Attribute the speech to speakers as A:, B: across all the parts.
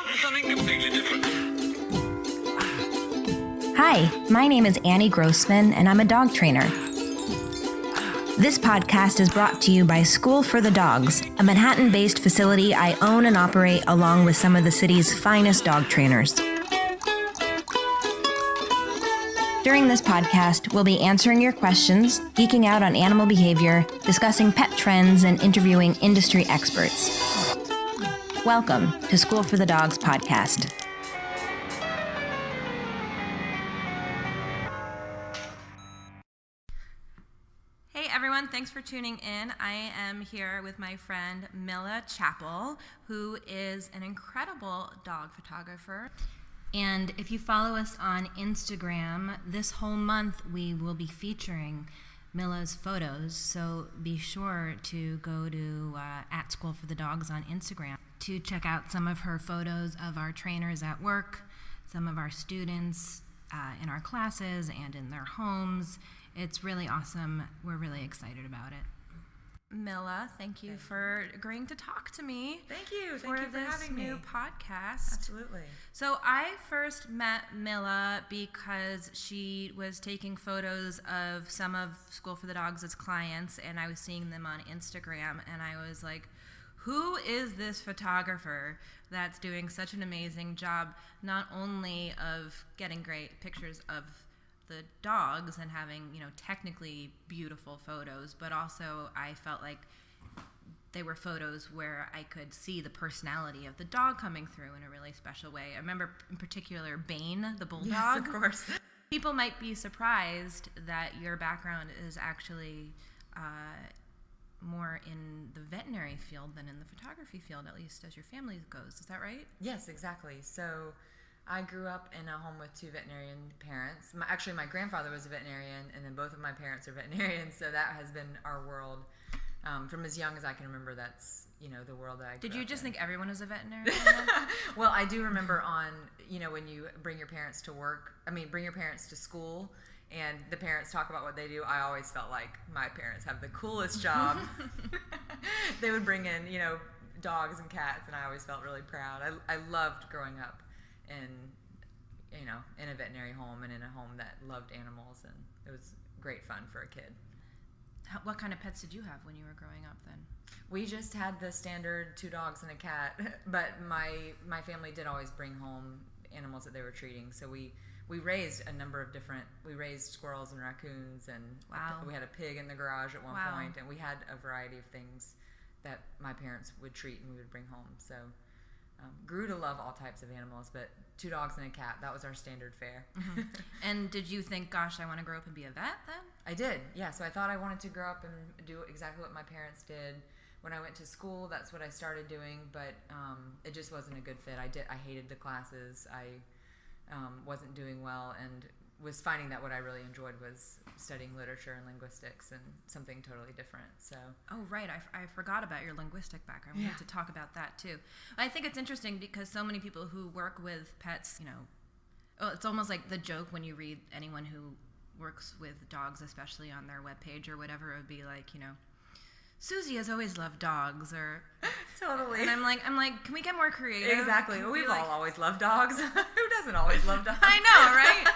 A: now for something completely different.
B: Hi, my name is Annie Grossman, and I'm a dog trainer. This podcast is brought to you by School for the Dogs, a Manhattan-based facility I own and operate along with some of the city's finest dog trainers. During this podcast, we'll be answering your questions, geeking out on animal behavior, discussing pet trends, and interviewing industry experts. Welcome to School for the Dogs podcast. Hey everyone, thanks for tuning in. I am here with my friend Milla Chappell, who is an incredible dog photographer. And if you follow us on Instagram, this whole month we will be featuring Milla's photos. So be sure to go to at School for the Dogs on Instagram to check out some of her photos of our trainers at work, some of our students in our classes and in their homes. It's really awesome. We're really excited about it. Milla, thank you for agreeing to talk to me.
C: Thank you
B: for this new podcast.
C: Absolutely.
B: So I first met Milla because she was taking photos of some of School for the Dogs' clients, and I was seeing them on Instagram, and I was like, who is this photographer that's doing such an amazing job, not only of getting great pictures of the dogs and having, technically beautiful photos, but also I felt like they were photos where I could see the personality of the dog coming through in a really special way. I remember in particular Bane, the bulldog.
C: Yes, of course.
B: People might be surprised that your background is actually more in the veterinary field than in the photography field, at least as your family goes. Is that right?
C: Yes, exactly. So I grew up in a home with two veterinarian parents. My grandfather was a veterinarian, and then both of my parents are veterinarians, so that has been our world. From as young as I can remember, that's, the world that I grew up in.
B: Did you just think everyone was a veterinarian?
C: Well, I do remember when you bring your parents to school, and the parents talk about what they do, I always felt like my parents have the coolest job. They would bring in, dogs and cats, and I always felt really proud. I loved growing up in a veterinary home and in a home that loved animals, and it was great fun for a kid.
B: What kind of pets did you have when you were growing up then?
C: We just had the standard 2 dogs and a cat, but my family did always bring home animals that they were treating. So we raised a number of we raised squirrels and raccoons, and
B: wow.
C: We had a pig in the garage at one point, and we had a variety of things that my parents would treat and we would bring home. So grew to love all types of animals, but 2 dogs and a cat, that was our standard fare.
B: Mm-hmm. And did you think, gosh, I want to grow up and be a vet then?
C: I did, yeah. So I thought I wanted to grow up and do exactly what my parents did. When I went to school, that's what I started doing, but it just wasn't a good fit. I hated the classes. I wasn't doing well, and was finding that what I really enjoyed was studying literature and linguistics and something totally different. So.
B: Oh, right. I forgot about your linguistic background. We need to talk about that too. I think it's interesting because so many people who work with pets, it's almost like the joke when you read anyone who works with dogs, especially on their webpage or whatever, it would be like, Susie has always loved dogs, or
C: totally.
B: And I'm like, can we get more creative?
C: Exactly. Well, we've all always loved dogs. Who doesn't always love dogs?
B: I know, right?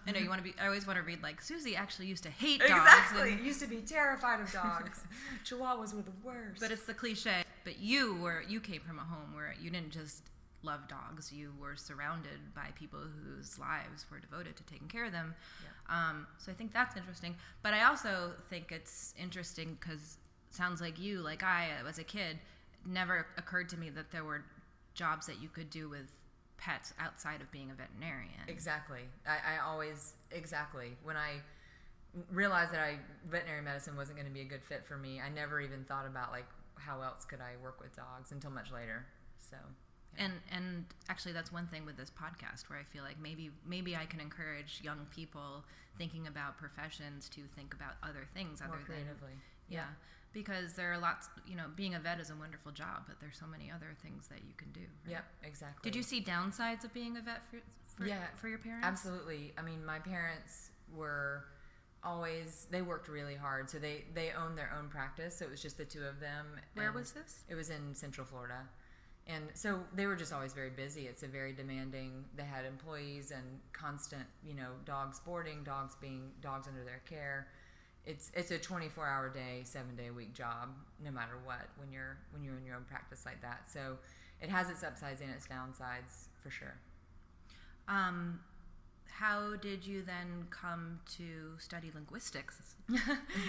B: I know you want to be. I always want to read like Susie actually used to hate dogs.
C: Exactly. Used to be terrified of dogs. Chihuahuas were the worst.
B: But it's the cliche. But you came from a home where you didn't just love dogs. You were surrounded by people whose lives were devoted to taking care of them. Yeah. So I think that's interesting. But I also think it's interesting because it sounds like you, like I, as a kid, never occurred to me that there were jobs that you could do with pets outside of being a veterinarian.
C: Exactly. When I realized that veterinary medicine wasn't going to be a good fit for me, I never even thought about like how else could I work with dogs until much later. So. Yeah.
B: And actually that's one thing with this podcast where I feel like maybe I can encourage young people thinking about professions to think about other things
C: more
B: other
C: creatively.
B: Yeah. Because there are lots, being a vet is a wonderful job, but there's so many other things that you can do. Right?
C: Yep, exactly.
B: Did you see downsides of being a vet for your parents?
C: Absolutely. I mean, my parents were they worked really hard. So they owned their own practice. So it was just the two of them.
B: Where was this?
C: It was in Central Florida. And so they were just always very busy. It's a very demanding, they had employees and constant, dogs boarding, dogs under their care. It's a 24-hour day, 7-day a week job, no matter what, when you're in your own practice like that. So it has its upsides and its downsides for sure.
B: How did you then come to study linguistics?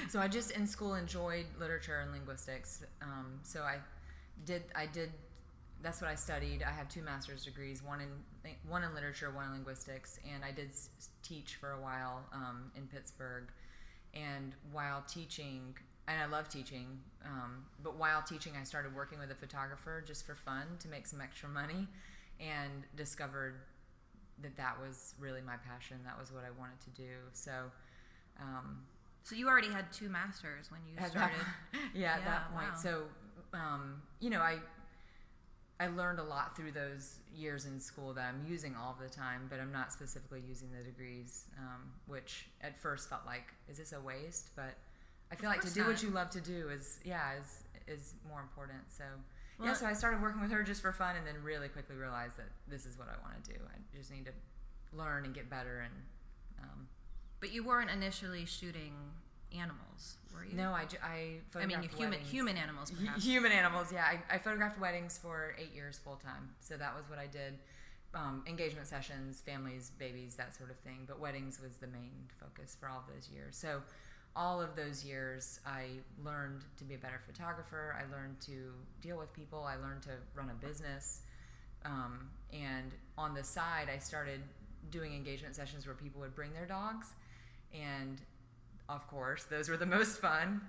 C: So I just in school enjoyed literature and linguistics. So I did. That's what I studied. I have 2 master's degrees, one in literature, one in linguistics, and I did teach for a while in Pittsburgh. And while teaching, and I love teaching, but while teaching, I started working with a photographer just for fun to make some extra money, and discovered that was really my passion. That was what I wanted to do. So,
B: so you already had 2 masters when you started.
C: At that point.
B: Wow.
C: So, I learned a lot through those years in school that I'm using all the time, but I'm not specifically using the degrees, which at first felt like, is this a waste? But I feel like to do what you love to do is more important. So, so I started working with her just for fun, and then really quickly realized that this is what I want to do. I just need to learn and get better. And
B: but you weren't initially shooting animals, were you?
C: No, I photographed weddings.
B: Human animals, perhaps.
C: Human animals, yeah. I photographed weddings for 8 years full time. So that was what I did. Engagement sessions, families, babies, that sort of thing. But weddings was the main focus for all those years. So all of those years, I learned to be a better photographer. I learned to deal with people. I learned to run a business. And on the side, I started doing engagement sessions where people would bring their dogs. And of course, those were the most fun.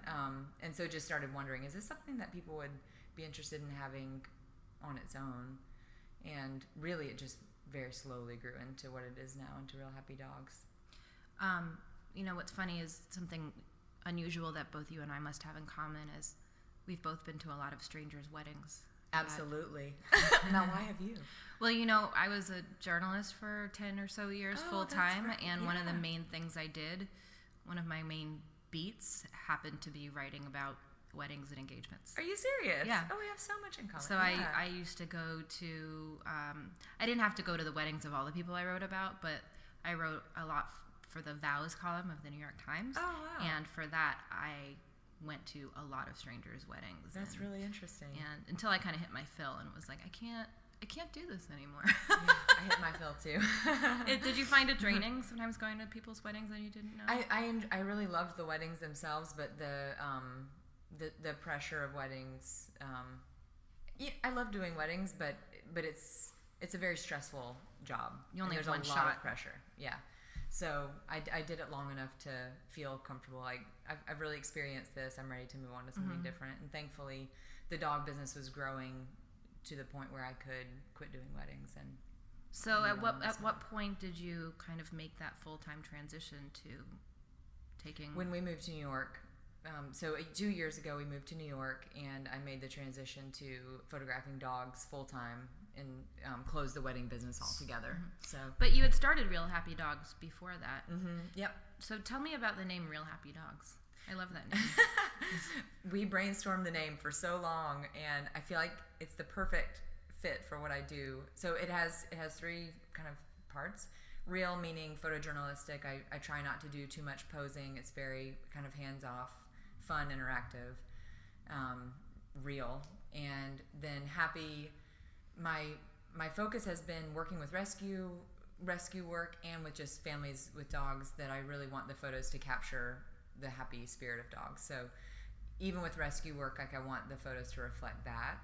C: And so just started wondering, is this something that people would be interested in having on its own? And really, it just very slowly grew into what it is now, into Real Happy Dogs.
B: What's funny is something unusual that both you and I must have in common is we've both been to a lot of strangers' weddings.
C: Absolutely. Now, why have you?
B: Well, I was a journalist for 10 or so years full time, right. And one of the main things I did, one of my main beats, happened to be writing about weddings and engagements.
C: Are you serious?
B: Yeah.
C: Oh, we have so much in common.
B: So I used to go to, I didn't have to go to the weddings of all the people I wrote about, but I wrote a lot for the vows column of the New York Times.
C: Oh, wow.
B: And for that, I went to a lot of strangers' weddings.
C: That's really interesting.
B: And until I kind of hit my fill and was like, I can't do this anymore.
C: Yeah, I hit my fill too.
B: Did you find it draining sometimes going to people's weddings and you didn't know?
C: I really loved the weddings themselves, but the pressure of weddings. I love doing weddings, but it's a very stressful job.
B: You only have
C: one
B: shot.
C: There's a lot of pressure. Yeah. So I did it long enough to feel comfortable. I've really experienced this. I'm ready to move on to something different. And thankfully, the dog business was growing to the point where I could quit doing weddings. And
B: so at what point did you kind of make that full-time transition to taking...
C: When we moved to New York. So 2 years ago, we moved to New York, and I made the transition to photographing dogs full-time and closed the wedding business altogether. So,
B: but you had started Real Happy Dogs before that.
C: Yep.
B: So tell me about the name Real Happy Dogs. I love that name.
C: We brainstormed the name for so long, and I feel like it's the perfect fit for what I do. So it has 3 kind of parts. Real meaning photojournalistic. I try not to do too much posing. It's very kind of hands-off, fun, interactive, real. And then happy, my focus has been working with rescue work and with just families with dogs that I really want the photos to capture the happy spirit of dogs. So even with rescue work, I want the photos to reflect that.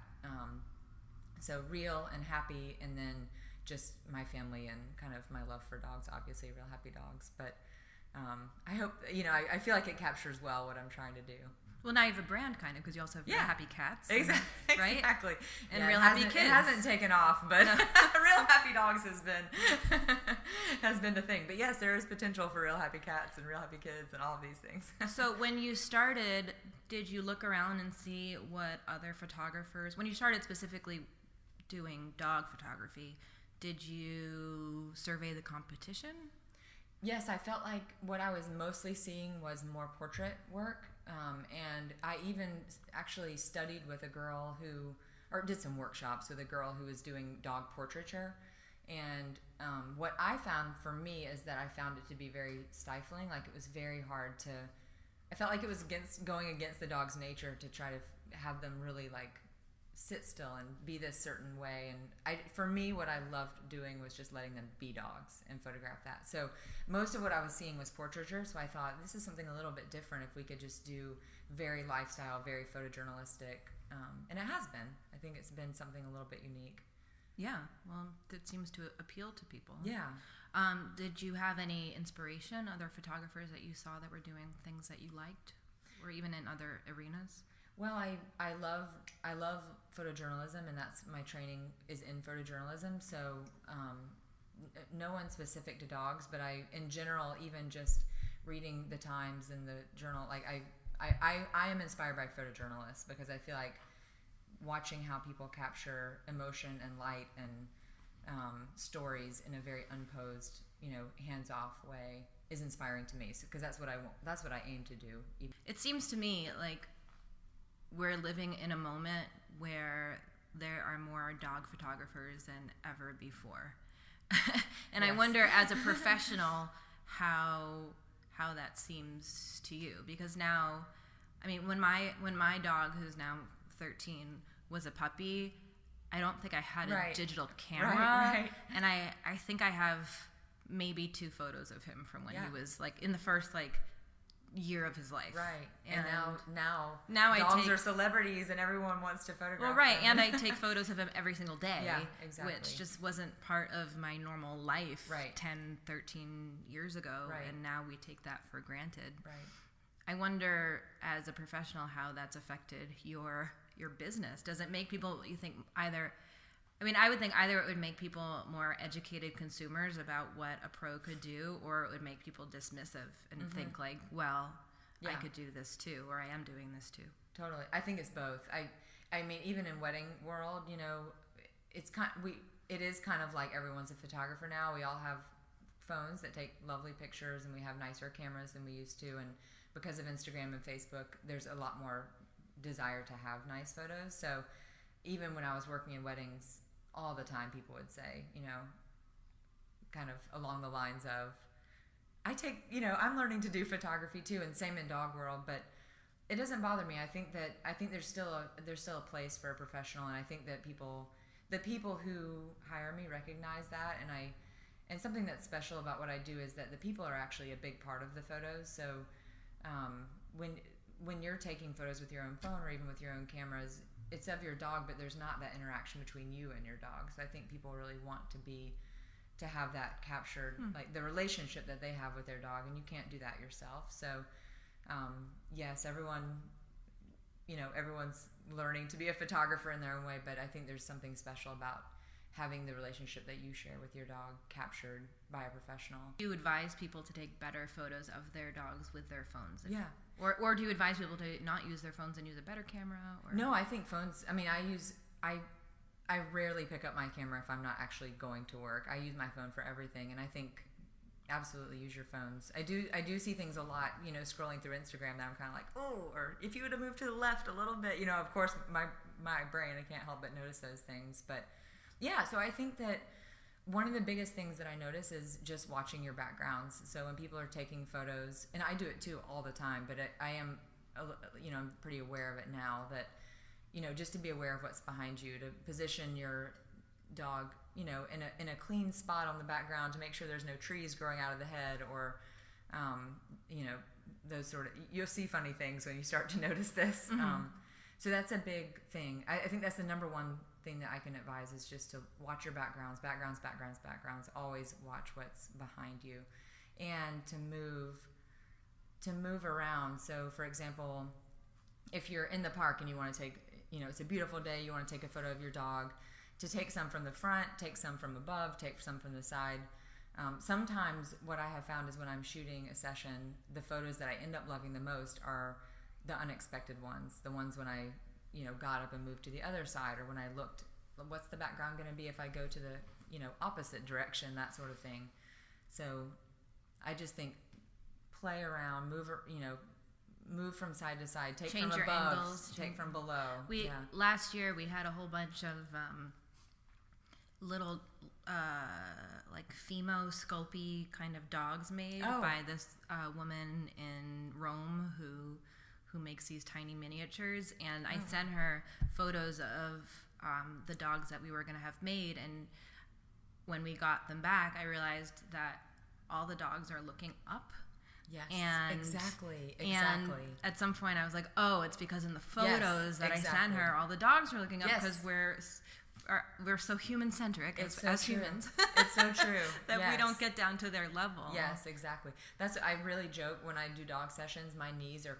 C: So real and happy, and then just my family and kind of my love for dogs, obviously Real Happy Dogs. But I hope, I feel like it captures well what I'm trying to do.
B: Well, now you have a brand kind of, because you also have Real Happy Cats.
C: Exactly.
B: Right?
C: Exactly.
B: And Real Happy Kids.
C: It hasn't taken off, but Real Happy Dogs has been the thing. But yes, there is potential for Real Happy Cats and Real Happy Kids and all of these things.
B: So when you started, did you look around and see what other photographers, when you started specifically doing dog photography, did you survey the competition?
C: Yes, I felt like what I was mostly seeing was more portrait work. And I even actually studied with a girl who or did some workshops with a girl who was doing dog portraiture. And what I found for me is that I found it to be very stifling. Like, it was very hard to, I felt like it was going against the dog's nature to try to have them really like sit still and be this certain way. And for me, what I loved doing was just letting them be dogs and photograph that. So most of what I was seeing was portraiture. So I thought, this is something a little bit different if we could just do very lifestyle, very photojournalistic. And it has been. I think it's been something a little bit unique.
B: Yeah, well, it seems to appeal to people.
C: Yeah.
B: Did you have any inspiration, other photographers that you saw that were doing things that you liked, or even in other arenas?
C: Well, I love photojournalism, and that's my training is in photojournalism. So no one specific to dogs, but in general, even just reading the Times and the journal, like I am inspired by photojournalists because I feel like watching how people capture emotion and light and stories in a very unposed, hands-off way is inspiring to me. So, because that's what I want. That's what I aim to do.
B: It seems to me like we're living in a moment where there are more dog photographers than ever before, and yes. I wonder, as a professional, how that seems to you. Because now, I mean, when my dog, who's now 13, was a puppy, I don't think I had a digital camera.
C: Right.
B: And I think I have maybe 2 photos of him from when he was like in the first year of his life.
C: Right. And now
B: dogs
C: are celebrities and everyone wants to photograph
B: Well, right.
C: them.
B: And I take photos of him every single day.
C: Yeah, exactly.
B: Which just wasn't part of my normal life 10, 13 years ago.
C: Right.
B: And now we take that for granted.
C: Right.
B: I wonder, as a professional, how that's affected your business. Does it make people, you think, either... I mean, I would think either it would make people more educated consumers about what a pro could do, or it would make people dismissive and think like, well, I could do this too, or I am doing this too.
C: Totally. I think it's both. I mean, even in wedding world, it is kind of like everyone's a photographer now. We all have phones that take lovely pictures, and we have nicer cameras than we used to. And because of Instagram and Facebook, there's a lot more desire to have nice photos. So even when I was working in weddings, all the time people would say, kind of along the lines of, I'm learning to do photography too, and same in dog world, but it doesn't bother me. I think there's still a place for a professional, and I think that the people who hire me recognize that, and something that's special about what I do is that the people are actually a big part of the photos. So when you're taking photos with your own phone or even with your own cameras, it's of your dog, but there's not that interaction between you and your dog. So I think people really want to have that captured, like the relationship that they have with their dog, and you can't do that yourself. So yes, everyone's learning to be a photographer in their own way, but I think there's something special about having the relationship that you share with your dog captured by a professional.
B: Do you advise people to take better photos of their dogs with their phones?
C: Yeah.
B: Or do you advise people to not use their phones and use a better camera? Or?
C: No, I think phones, I rarely pick up my camera if I'm not actually going to work. I use my phone for everything, and I think absolutely use your phones. I do see things a lot, scrolling through Instagram that I'm kind of like, oh, or if you would have moved to the left a little bit, of course my brain, I can't help but notice those things. But yeah, so I think that one of the biggest things that I notice is just watching your backgrounds. So when people are taking photos, and I do it too all the time, but I am, I'm pretty aware of it now, that, just to be aware of what's behind you, to position your dog, in a clean spot on the background, to make sure there's no trees growing out of the head, or, those sort of, you'll see funny things when you start to notice this. So that's a big thing. I think that's the number one thing that I can advise, is just to watch your backgrounds. Always watch what's behind you, and to move around. So for example, if you're in the park and you want to take, it's a beautiful day, you want to take a photo of your dog, to take some from the front, take some from above, take some from the side. Sometimes what I have found is when I'm shooting a session, the photos that I end up loving the most are the unexpected ones, the ones when I got up and moved to the other side, or when I looked, what's the background going to be if I go to the opposite direction, that sort of thing. So I just think play around, move from side to side, take
B: change
C: from
B: your
C: above,
B: angles,
C: take from below.
B: Last year we had a whole bunch of little like Fimo Sculpey kind of dogs made by this woman in Rome who makes these tiny miniatures, and I sent her photos of the dogs that we were going to have made, and when we got them back I realized that all the dogs are looking up.
C: Yes,
B: and
C: exactly.
B: And at some point I was like, oh, it's because in the photos that I sent her, all the dogs are looking up because we're so human-centric as humans.
C: It's so true.
B: That we don't get down to their level.
C: Yes, exactly. I really joke when I do dog sessions, my knees are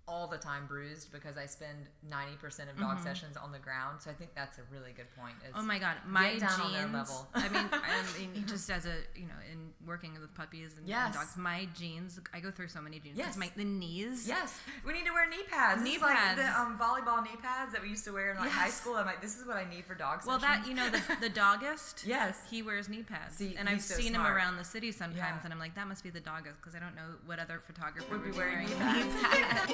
C: all the time bruised because I spend 90% of dog sessions on the ground. So I think that's a really good point.
B: Oh my God, my
C: down
B: jeans.
C: On their level.
B: I mean, just as a in working with puppies and dogs, my jeans. I go through so many jeans.
C: Yes.
B: The knees.
C: Yes, we need to wear knee pads.
B: Knee
C: pads.
B: Like
C: the volleyball knee pads that we used to wear in high school. I'm like, this is what I need for dog
B: sessions. Well, the doggist.
C: Yes,
B: he wears knee pads.
C: See,
B: and I've seen him around the city sometimes,
C: Yeah.
B: and I'm like, that must be the doggist because I don't know what other photographer
C: would be wearing
B: knee
C: pads.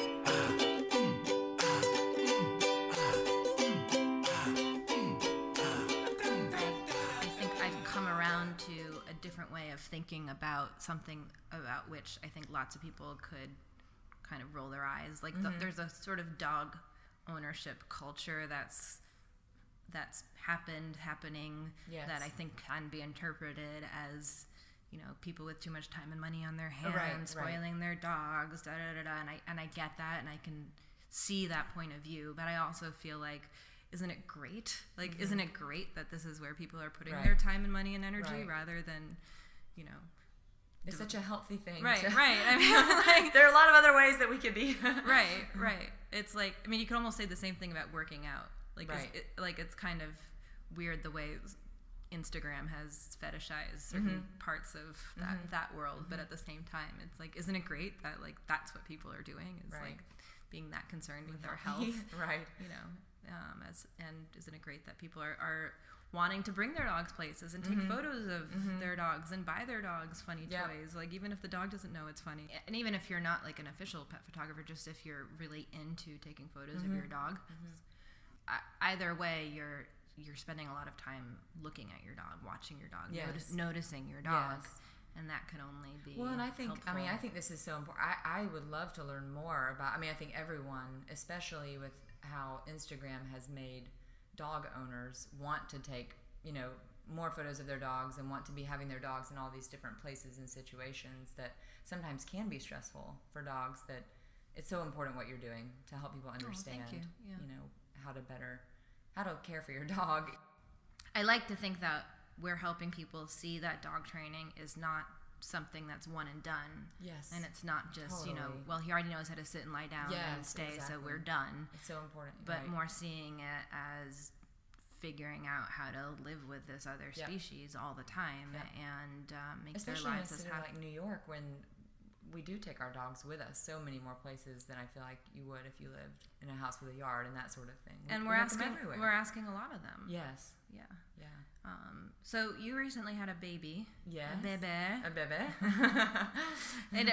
B: To a different way of thinking about something about which I think lots of people could kind of roll their eyes. Like there's a sort of dog ownership culture that's happening that I think can be interpreted as, people with too much time and money on their hands, spoiling their dogs, and I get that, and I can see that point of view, but I also feel like, isn't it great? Like, isn't it great that this is where people are putting their time and money and energy rather than,
C: It's such a healthy thing.
B: Right. I mean, like,
C: there are a lot of other ways that we could be.
B: Right. It's like, I mean, you could almost say the same thing about working out. Like, it's kind of weird the way Instagram has fetishized certain parts of that world, but at the same time, it's like, isn't it great that like that's what people are doing? Is like being that concerned with their health,
C: right?
B: And isn't it great that people are wanting to bring their dogs places and take photos of their dogs and buy their dogs funny toys, like even if the dog doesn't know it's funny, and even if you're not like an official pet photographer, just if you're really into taking photos of your dog, either way you're spending a lot of time looking at your dog, watching your dog, noticing your dog. And that can only be
C: and I think
B: helpful.
C: I think this is so important. I would love to learn more about. I think everyone, especially with how Instagram has made dog owners want to take more photos of their dogs and want to be having their dogs in all these different places and situations that sometimes can be stressful for dogs. That it's so important what you're doing to help people understand.
B: Thank you. Yeah.
C: How to care for your dog.
B: I like to think that we're helping people see that dog training is not something that's one and done.
C: Yes.
B: And it's not just,
C: totally.
B: He already knows how to sit and lie down and stay, so we're done.
C: It's so important.
B: But more seeing it as figuring out how to live with this other species all the time and make
C: especially
B: their lives
C: as happy. Like New York, when we do take our dogs with us so many more places than I feel like you would if you lived in a house with a yard and that sort of thing.
B: We're asking a lot of them.
C: Yes.
B: Yeah. So you recently had a baby.
C: Yes.
B: A bebe. And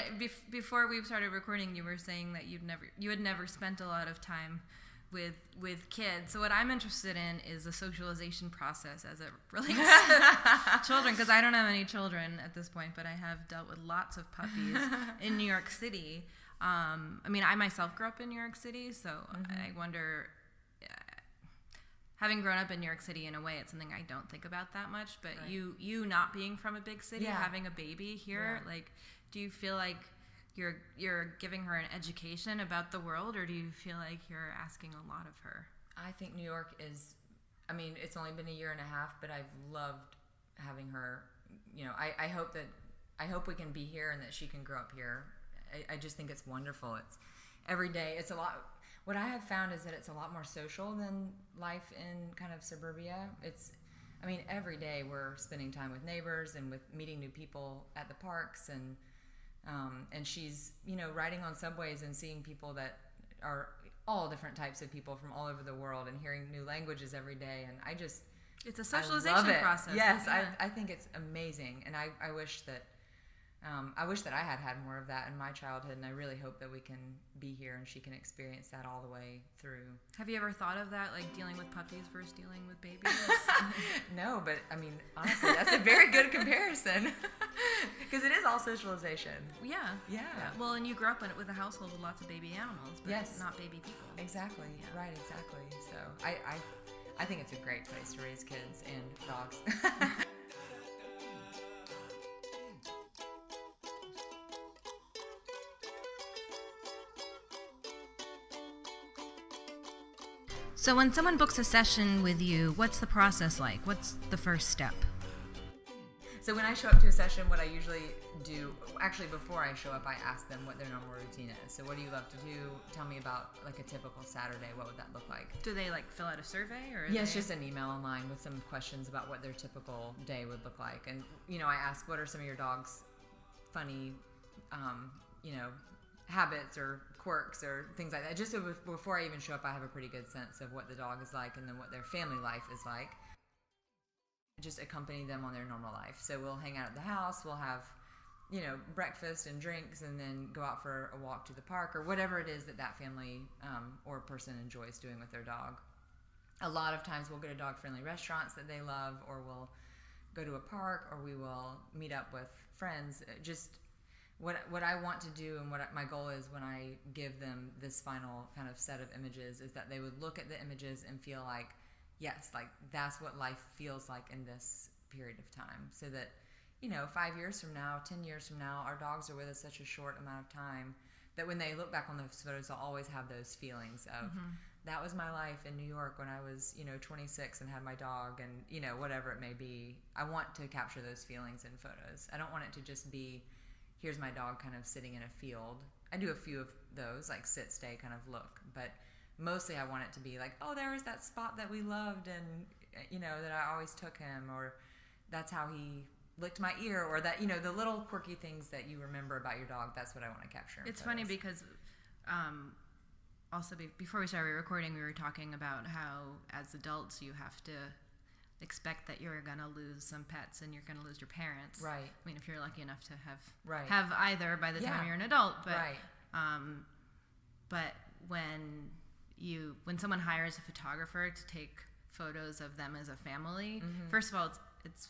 B: before we started recording, you were saying that you had never spent a lot of time with kids. So what I'm interested in is the socialization process as it relates to children, because I don't have any children at this point, but I have dealt with lots of puppies in New York City. I myself grew up in New York City, so I wonder, having grown up in New York City, in a way, it's something I don't think about that much, but you not being from a big city, having a baby here, like, do you feel like you're giving her an education about the world, or do you feel like you're asking a lot of her?
C: I think New York is, it's only been a year and a half, but I've loved having her. I hope we can be here and that she can grow up here. I just think it's wonderful. It's every day. It's a lot. What I have found is that it's a lot more social than life in kind of suburbia. Every day we're spending time with neighbors and with meeting new people at the parks, and she's, riding on subways and seeing people that are all different types of people from all over the world and hearing new languages every day. And
B: it's a socialization process.
C: Yes, yeah. I think it's amazing. And I wish that, I wish that I had more of that in my childhood, and I really hope that we can be here and she can experience that all the way through.
B: Have you ever thought of that, like dealing with puppies versus dealing with babies?
C: No, but I mean, honestly, that's a very good comparison because it is all socialization.
B: Yeah. Well, and you grew up with a household with lots of baby animals, but not baby people.
C: Exactly. Yeah. Right. Exactly. So I think it's a great place to raise kids and dogs.
B: So when someone books a session with you, what's the process like? What's the first step?
C: So when I show up to a session, what I usually do, actually before I show up, I ask them what their normal routine is. So what do you love to do? Tell me about like a typical Saturday. What would that look like?
B: Do they like fill out a survey or?
C: Yes, just an email online with some questions about what their typical day would look like. And, I ask, what are some of your dog's funny, habits or quirks or things like that. Just so before I even show up, I have a pretty good sense of what the dog is like and then what their family life is like. Just accompany them on their normal life. So we'll hang out at the house, we'll have, breakfast and drinks, and then go out for a walk to the park or whatever it is that family or person enjoys doing with their dog. A lot of times we'll go to dog-friendly restaurants that they love, or we'll go to a park, or we will meet up with friends. Just what I want to do and what my goal is when I give them this final kind of set of images is that they would look at the images and feel like, yes, like that's what life feels like in this period of time. So that, 5 years from now, 10 years from now, our dogs are with us such a short amount of time that when they look back on those photos, they'll always have those feelings of, that was my life in New York when I was, 26 and had my dog and, whatever it may be. I want to capture those feelings in photos. I don't want it to just be, here's my dog kind of sitting in a field. I do a few of those, like sit, stay kind of look. But mostly I want it to be like, oh, there was that spot that we loved and, that I always took him. Or that's how he licked my ear. Or that, the little quirky things that you remember about your dog. That's what I want to capture in
B: It's
C: photos.
B: funny because also before we started recording, we were talking about how as adults you have to expect that you're going to lose some pets and you're going to lose your parents.
C: Right.
B: I mean, if you're lucky enough to have either by the time you're an adult. But, but when someone hires a photographer to take photos of them as a family, first of all, it's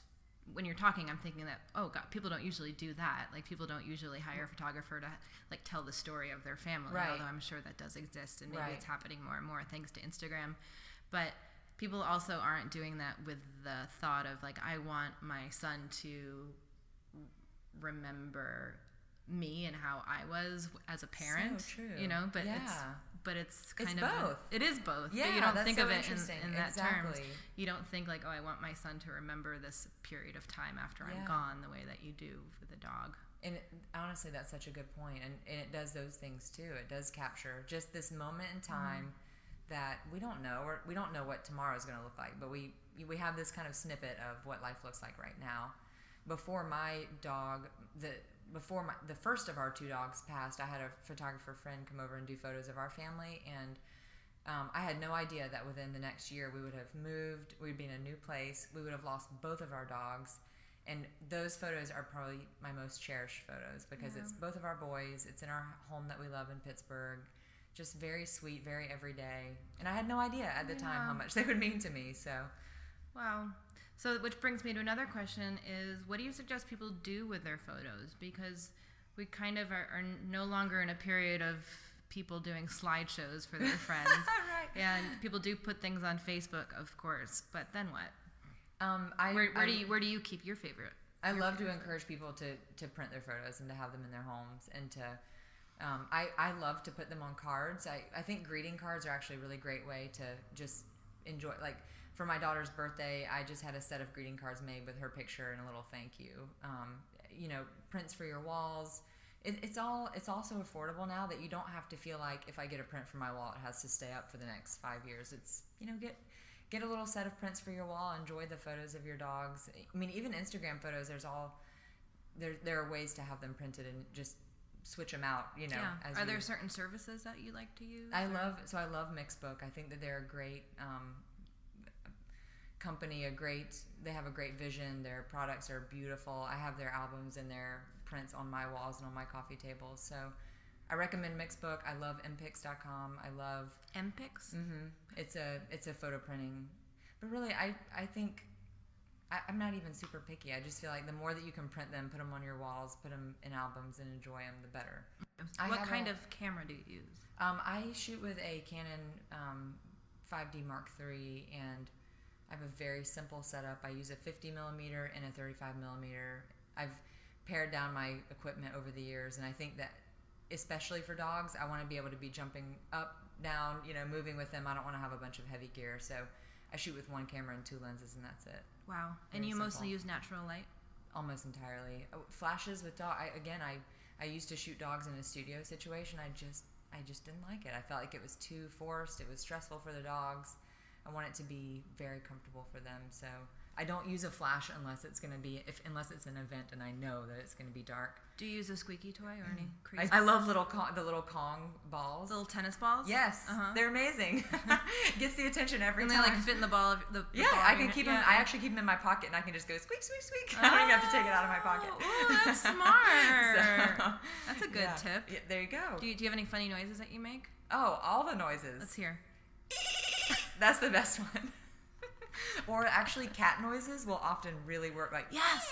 B: when you're talking, I'm thinking that, oh God, people don't usually do that. Like people don't usually hire a photographer to like tell the story of their family, although I'm sure that does exist and maybe it's happening more and more thanks to Instagram. But people also aren't doing that with the thought of like, I want my son to remember me and how I was as a parent.
C: So true.
B: But it's kind
C: it's
B: of
C: both.
B: It is both.
C: Yeah,
B: but you don't think
C: so
B: of it in that
C: exactly.
B: terms. You don't think like, oh, I want my son to remember this period of time after I'm gone, the way that you do with a dog.
C: And honestly, that's such a good point. And it does those things too. It does capture just this moment in time that we don't know, or we don't know what tomorrow is going to look like, but we have this kind of snippet of what life looks like right now. Before my dog, the first of our two dogs passed, I had a photographer friend come over and do photos of our family, and I had no idea that within the next year we would have moved, we'd be in a new place, we would have lost both of our dogs, and those photos are probably my most cherished photos because it's both of our boys, it's in our home that we love in Pittsburgh, just very sweet, very everyday, and I had no idea at the time how much they would mean to me. So,
B: wow. So, which brings me to another question: is what do you suggest people do with their photos? Because we kind of are no longer in a period of people doing slideshows for their friends, and people do put things on Facebook, of course. But then what? Where do you keep your favorite?
C: I love to encourage people to print their photos and to have them in their homes and to. I love to put them on cards. I think greeting cards are actually a really great way to just enjoy. Like for my daughter's birthday, I just had a set of greeting cards made with her picture and a little thank you. Prints for your walls. It's also affordable now that you don't have to feel like if I get a print for my wall, it has to stay up for the next 5 years. It's get a little set of prints for your wall. Enjoy the photos of your dogs. I mean, even Instagram photos. There are ways to have them printed and just switch them out,
B: Are there certain services that you like to use?
C: I love Mixbook. I think that they're a great company, they have a great vision. Their products are beautiful. I have their albums and their prints on my walls and on my coffee tables. So I recommend Mixbook. I love mpix.com. I love
B: MPix?
C: Mm-hmm. It's a photo printing. But really, I think I'm not even super picky. I just feel like the more that you can print them, put them on your walls, put them in albums, and enjoy them, the better.
B: What kind of camera do you use?
C: I shoot with a Canon 5D Mark III, and I have a very simple setup. I use a 50 millimeter and a 35 millimeter. I've pared down my equipment over the years, and I think that especially for dogs, I want to be able to be jumping up, down, moving with them. I don't want to have a bunch of heavy gear, so I shoot with one camera and 2 lenses, and that's it.
B: Wow. And you mostly use natural light?
C: Almost entirely. Flashes with dog. I used to shoot dogs in a studio situation. I just didn't like it. I felt like it was too forced. It was stressful for the dogs. I want it to be very comfortable for them. So I don't use a flash unless it's an event and I know that it's going to be dark.
B: Do you use a squeaky toy or any crazy?
C: I love the little Kong balls.
B: Little tennis balls?
C: Yes, they're amazing. Gets the attention every time.
B: And they fit in the ball of the
C: yeah,
B: ball
C: I can keep them. I actually keep them in my pocket, and I can just go squeak, squeak, squeak. I don't even have to take it out of my pocket.
B: Oh, that's smart. That's a good tip.
C: Yeah, there you go.
B: Do you have any funny noises that you make?
C: Oh, all the noises.
B: Let's hear.
C: That's the best one. Or actually, cat noises will often really work. Like
B: yes,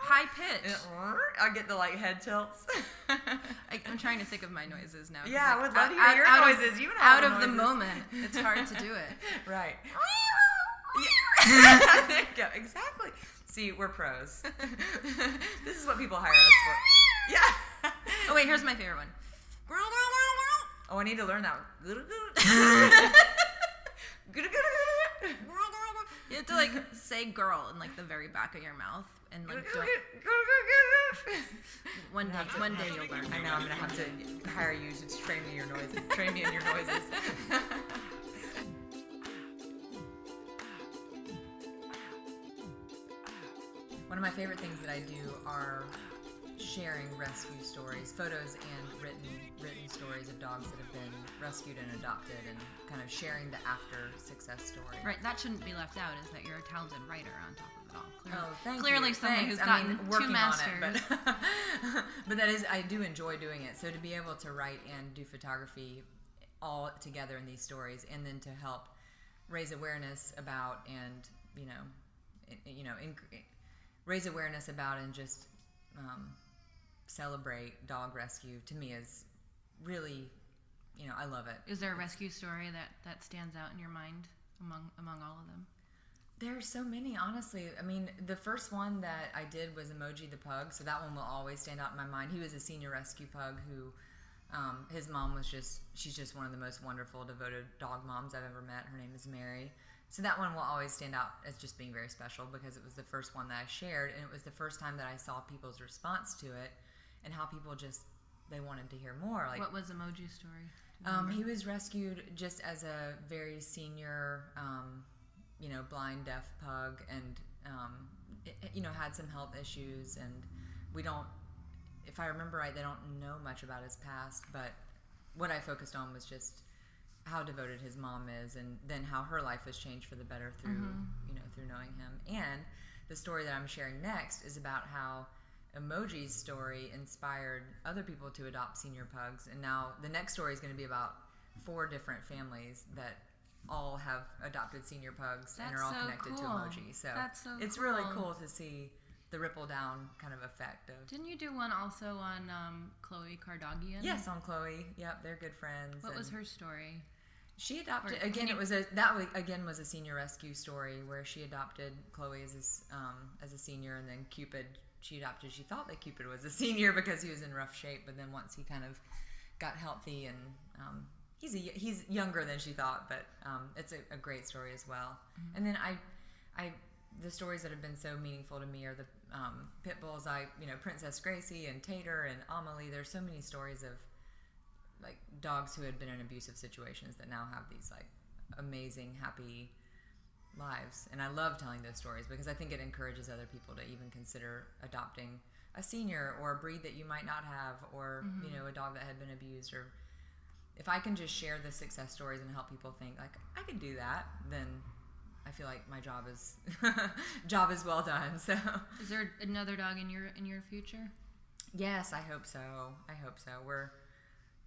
B: high pitch.
C: I get the head tilts.
B: I'm trying to think of my noises now.
C: Yeah, I would love to hear your noises. You know,
B: out of the moment, it's hard to do it.
C: Right. Yeah. There you go. Exactly. See, we're pros. This is what people hire us for. Yeah.
B: Oh wait, here's my favorite one.
C: Oh, I need to learn that one.
B: You have to say "girl" in the very back of your mouth, and don't. One day you'll learn.
C: I know. I'm gonna have to hire you to train me in your noises. One of my favorite things that I do are sharing rescue stories, photos and written stories of dogs that have been rescued and adopted, and kind of sharing the after success story.
B: Right, that shouldn't be left out, is that you're a talented writer on top of it all.
C: Clearly,
B: clearly someone who's gotten
C: working
B: 2 masters.
C: on it, but that is, I do enjoy doing it. So to be able to write and do photography all together in these stories, and then to help raise awareness about and raise awareness about and just celebrate dog rescue, to me is really, I love it.
B: Is there a rescue story that stands out in your mind among all of them?
C: There are so many, honestly. I mean, the first one that I did was Emoji the Pug, so that one will always stand out in my mind. He was a senior rescue pug who, his mom she's just one of the most wonderful, devoted dog moms I've ever met. Her name is Mary. So that one will always stand out as just being very special, because it was the first one that I shared, and it was the first time that I saw people's response to it, and how people they wanted to hear more.
B: What was Emoji's story?
C: He was rescued just as a very senior, blind, deaf pug, and had some health issues, and if I remember right, they don't know much about his past, but what I focused on was just how devoted his mom is, and then how her life has changed for the better through through knowing him. And the story that I'm sharing next is about how Emoji's story inspired other people to adopt senior pugs, and now the next story is going to be about 4 different families that all have adopted senior pugs.
B: That's
C: and are all
B: so
C: connected
B: cool.
C: to Emoji. So it's really cool to see the ripple down kind of effect of.
B: Didn't you do one also on Chloe Kardashian?
C: Yes, on Chloe. Yep, they're good friends.
B: What was her story?
C: She adopted was a senior rescue story where she adopted Chloe as a senior, and then Cupid she adopted. She thought that Cupid was a senior because he was in rough shape, but then once he kind of got healthy, and he's younger than she thought, but it's a great story as well. Mm-hmm. And then the stories that have been so meaningful to me are the pit bulls. Princess Gracie and Tater and Amelie. There's so many stories of dogs who had been in abusive situations that now have these amazing, happy lives. And I love telling those stories because I think it encourages other people to even consider adopting a senior or a breed that you might not have, or a dog that had been abused. Or if I can just share the success stories and help people think I could do that, then I feel like my job is well done. So,
B: is there another dog in your future?
C: Yes, I hope so.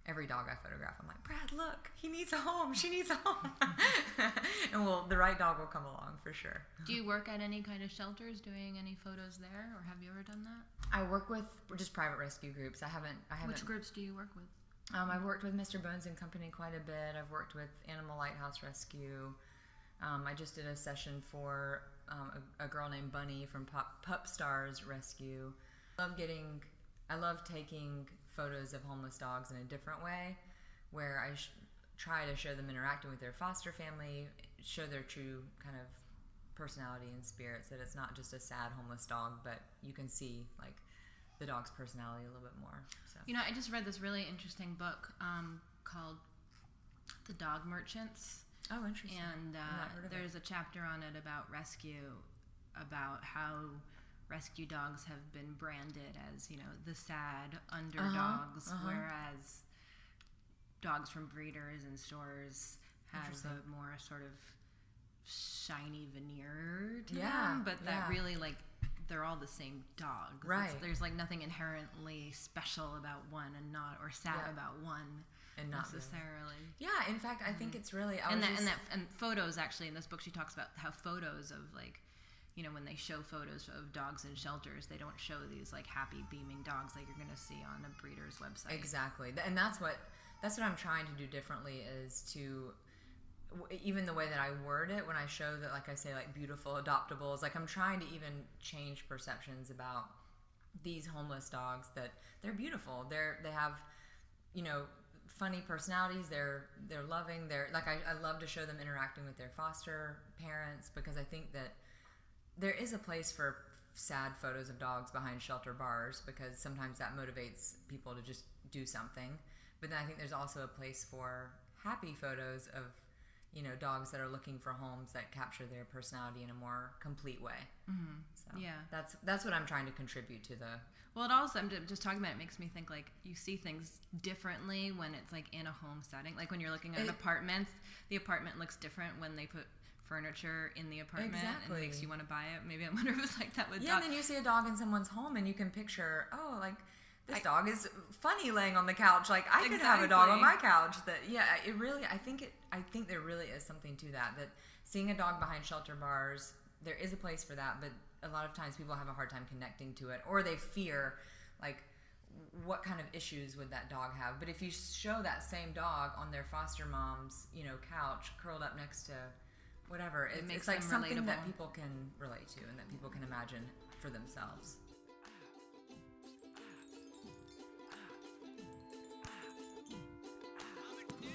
C: Every dog I photograph, I'm like, Brad, look, he needs a home. She needs a home. And the right dog will come along for sure.
B: Do you work at any kind of shelters doing any photos there, or have you ever done that?
C: I work with just private rescue groups. I haven't.
B: Which groups do you work with?
C: I've worked with Mr. Bones and Company quite a bit. I've worked with Animal Lighthouse Rescue. I just did a session for a girl named Bunny from Pup Stars Rescue. I love taking photos of homeless dogs in a different way, where I try to show them interacting with their foster family, show their true kind of personality and spirits, that it's not just a sad homeless dog, but you can see like the dog's personality a little bit more. So.
B: I just read this really interesting book called The Dog Merchants.
C: Oh, interesting.
B: And there's a chapter on it about rescue, about how rescue dogs have been branded as, the sad underdogs, whereas dogs from breeders and stores have a more sort of shiny veneer to them, but that really, like, they're all the same dog.
C: Right.
B: There's, like, nothing inherently special about one or sad about one. And not necessarily.
C: Yeah, in fact, I think it's really...
B: And photos, actually, in this book, she talks about how photos of, like, when they show photos of dogs in shelters, they don't show these, like, happy, beaming dogs like you're going to see on a breeder's website.
C: Exactly. And that's what I'm trying to do differently, is to... Even the way that I word it, when I show that, like I say, like, beautiful adoptables, like, I'm trying to even change perceptions about these homeless dogs, that they're beautiful. They have, funny personalities. They're loving. They're like, I love to show them interacting with their foster parents, because I think that there is a place for sad photos of dogs behind shelter bars, because sometimes that motivates people to just do something. But then I think there's also a place for happy photos of, dogs that are looking for homes that capture their personality in a more complete way.
B: Mm-hmm.
C: So that's what I'm trying to contribute to the...
B: Well, it also, I'm just talking about it, makes me think, like, you see things differently when it's, like, in a home setting. Like, when you're looking at apartments, the apartment looks different when they put furniture in the apartment.
C: Exactly.
B: And it makes you want to buy it. Maybe I wonder if it's like that with dogs.
C: Yeah, and then you see a dog in someone's home and you can picture, this dog is funny laying on the couch. Like, I could have a dog on my couch. I think there really is something to that seeing a dog behind shelter bars, there is a place for that, but a lot of times people have a hard time connecting to it, or they fear, like, what kind of issues would that dog have? But if you show that same dog on their foster mom's, couch, curled up next to whatever, it's like something relatable, that people can relate to and that people can imagine for themselves.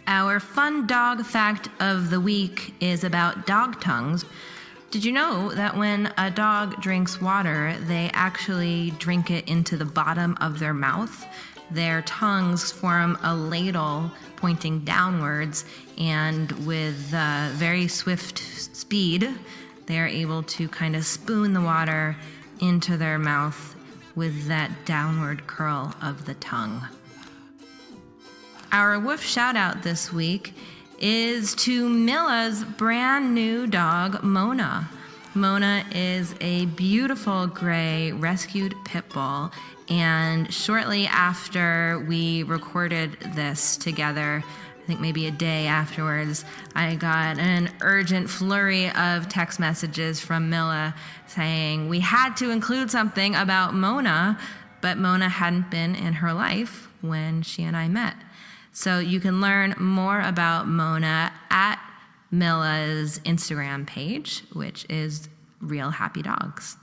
B: Our fun dog fact of the week is about dog tongues. Did you know that when a dog drinks water, they actually drink it into the bottom of their mouth? Their tongues form a ladle pointing downwards, and with very swift speed, they're able to kind of spoon the water into their mouth with that downward curl of the tongue. Our woof shout out this week is to Milla's brand new dog, Mona. Mona is a beautiful gray rescued pit bull, and shortly after we recorded this together, I think maybe a day afterwards, I got an urgent flurry of text messages from Milla saying we had to include something about Mona, but Mona hadn't been in her life when she and I met. So you can learn more about Mona at Milla's Instagram page, which is Real Happy Dogs.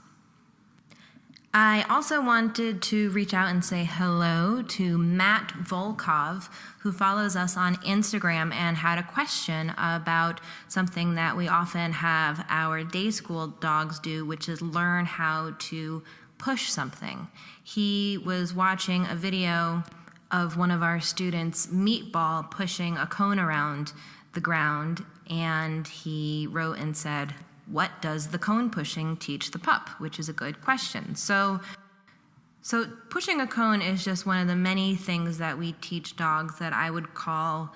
B: I also wanted to reach out and say hello to Matt Volkov, who follows us on Instagram and had a question about something that we often have our day school dogs do, which is learn how to push something. He was watching a video of one of our students, Meatball, pushing a cone around the ground, and he wrote and said, "What does the cone pushing teach the pup?" Which is a good question. So pushing a cone is just one of the many things that we teach dogs that I would call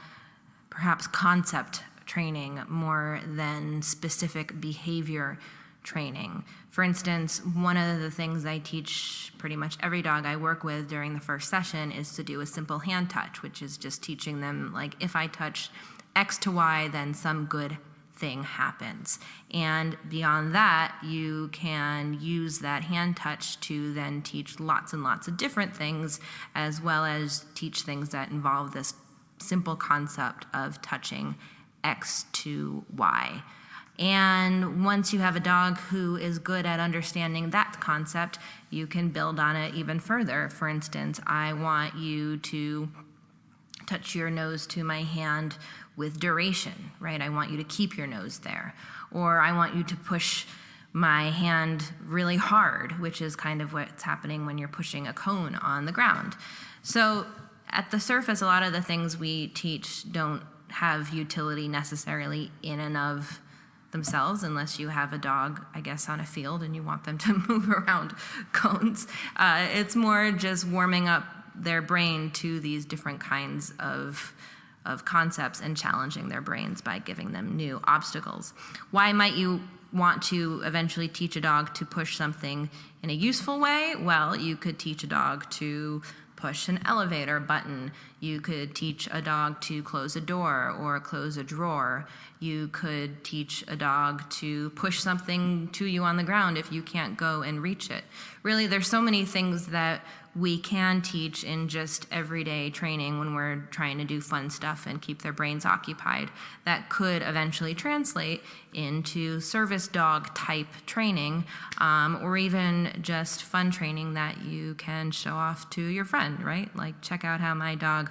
B: perhaps concept training more than specific behavior training. For instance, one of the things I teach pretty much every dog I work with during the first session is to do a simple hand touch, which is just teaching them, like, if I touch X to Y, then some good thing happens. And beyond that, you can use that hand touch to then teach lots and lots of different things, as well as teach things that involve this simple concept of touching X to Y. And once you have a dog who is good at understanding that concept, you can build on it even further. For instance, I want you to touch your nose to my hand with duration, right? I want you to keep your nose there. Or I want you to push my hand really hard, which is kind of what's happening when you're pushing a cone on the ground. So at the surface, a lot of the things we teach don't have utility necessarily in and of themselves, unless you have a dog, I guess, on a field and you want them to move around cones. It's more just warming up their brain to these different kinds of concepts and challenging their brains by giving them new obstacles. Why might you want to eventually teach a dog to push something in a useful way? Well, you could teach a dog to push an elevator button. You could teach a dog to close a door or close a drawer. You could teach a dog to push something to you on the ground if you can't go and reach it. Really, there's so many things that we can teach in just everyday training when we're trying to do fun stuff and keep their brains occupied that could eventually translate into service dog type training, or even just fun training that you can show off to your friend, right? Like, check out how my dog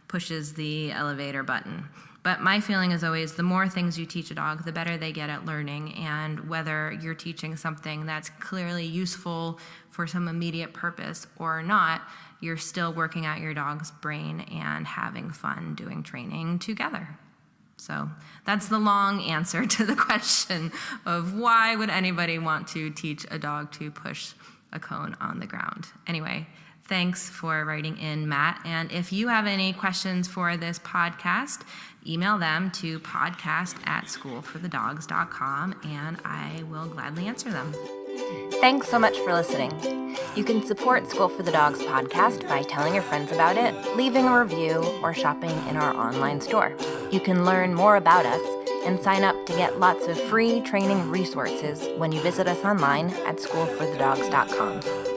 B: pushes the elevator button. But my feeling is always the more things you teach a dog, the better they get at learning. And whether you're teaching something that's clearly useful for some immediate purpose or not, you're still working out your dog's brain and having fun doing training together. So that's the long answer to the question of why would anybody want to teach a dog to push a cone on the ground. Anyway, thanks for writing in, Matt. And if you have any questions for this podcast, email them to podcast@schoolforthedogs.com, and I will gladly answer them.
A: Thanks so much for listening. You can support School for the Dogs podcast by telling your friends about it, leaving a review, or shopping in our online store. You can learn more about us and sign up to get lots of free training resources when you visit us online at schoolforthedogs.com.